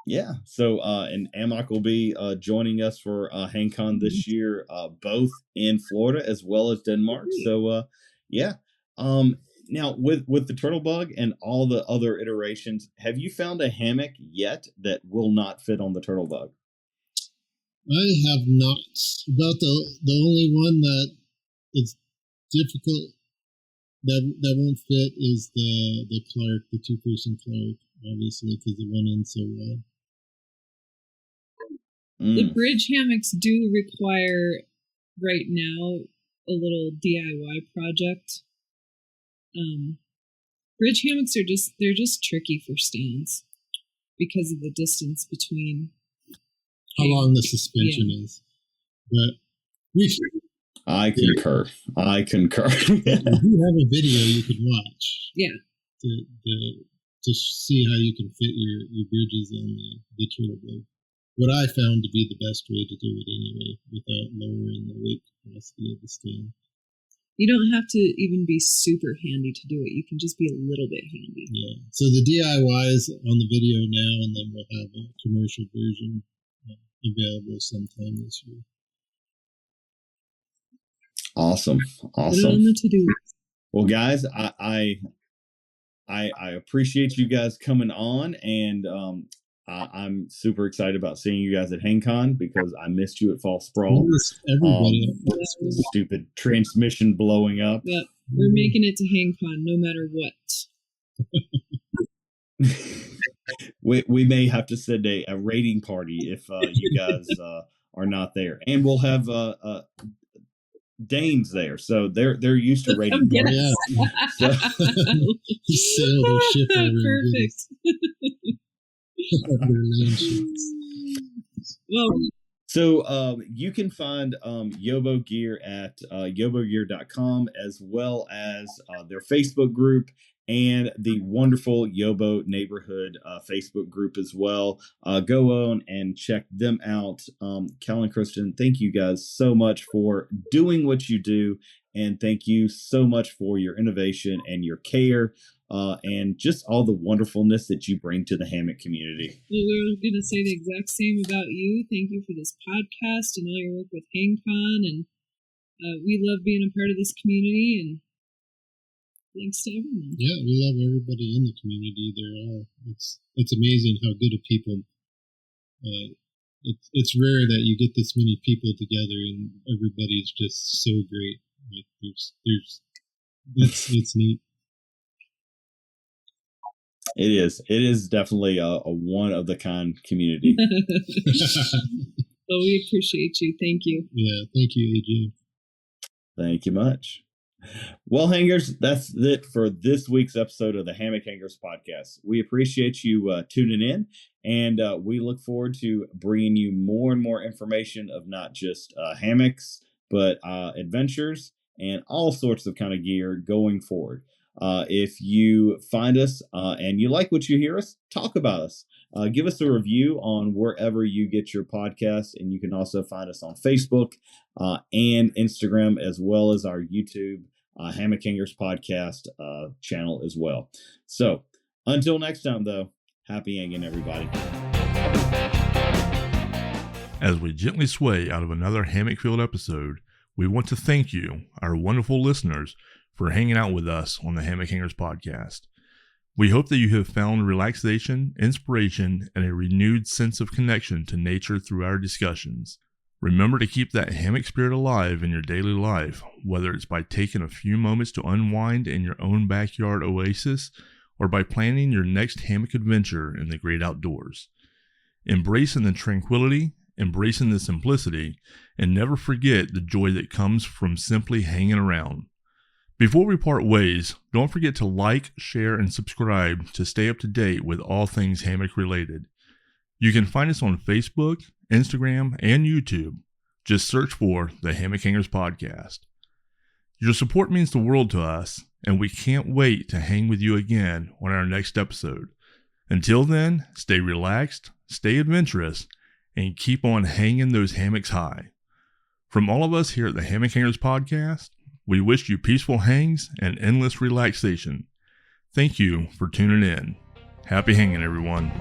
Yeah, so and AMOC will be joining us for HangCon this year, both in Florida as well as Denmark. So yeah. Now with the Turtlebug and all the other iterations, have you found a hammock yet that will not fit on the Turtlebug? I have not. About the only one that is difficult that won't fit is the Clark, the 2-person Clark, obviously, because it went in so well. The bridge hammocks do require right now a little DIY project. Bridge hammocks they're just tricky for stands because of the distance between how long the suspension is. But I concur. We do have a video you can watch. Yeah. To see how you can fit your bridges on the Turtlebug. What I found to be the best way to do it anyway, without lowering the weight capacity of the stand. You don't have to even be super handy to do it. You can just be a little bit handy. Yeah. So the DIY is on the video now, and then we'll have a commercial version available sometime this year. Awesome. Put it on the to-do list. Well, guys, I appreciate you guys coming on, and I'm super excited about seeing you guys at HangCon because I missed you at Fall Sprawl. Everybody. Stupid transmission blowing up. Yeah, we're making it to HangCon no matter what. we may have to send a raiding party if you guys are not there, and we'll have Danes there, so they're used to raiding parties. Yeah. Sail their ship over. Perfect. Well, so you can find YOBO Gear at yobogear.com, as well as their Facebook group and the wonderful YOBO Neighborhood Facebook group as well. Go on and check them out. Cal and Kristen, thank you guys so much for doing what you do, and thank you so much for your innovation and your care. And just all the wonderfulness that you bring to the hammock community. We were going to say the exact same about you. Thank you for this podcast and all your work with HangCon, and we love being a part of this community, and thanks to everyone. Yeah, we love everybody in the community. It's amazing how good of people. It's rare that you get this many people together and everybody's just so great. Like it's neat. It is definitely a one-of-the-kind community. Well, we appreciate you. Thank you. Yeah, thank you, AJ. Thank you much. Well, hangers, that's it for this week's episode of the Hammock Hangers podcast. We appreciate you tuning in, and we look forward to bringing you more and more information of not just hammocks, but adventures and all sorts of kind of gear going forward. If you find us and you like what you hear us, talk about us. Give us a review on wherever you get your podcast, and you can also find us on Facebook and Instagram, as well as our YouTube Hammock Hangers podcast channel as well. So until next time, though, happy hanging, everybody. As we gently sway out of another hammock-filled episode, we want to thank you, our wonderful listeners, for hanging out with us on the Hammock Hangers podcast. We hope that you have found relaxation, inspiration, and a renewed sense of connection to nature through our discussions. Remember to keep that hammock spirit alive in your daily life, whether it's by taking a few moments to unwind in your own backyard oasis or by planning your next hammock adventure in the great outdoors. Embracing the tranquility, embracing the simplicity, and never forget the joy that comes from simply hanging around. Before we part ways, don't forget to like, share, and subscribe to stay up to date with all things hammock related. You can find us on Facebook, Instagram, and YouTube. Just search for the Hammock Hangers Podcast. Your support means the world to us, and we can't wait to hang with you again on our next episode. Until then, stay relaxed, stay adventurous, and keep on hanging those hammocks high. From all of us here at the Hammock Hangers Podcast, we wish you peaceful hangs and endless relaxation. Thank you for tuning in. Happy hanging, everyone.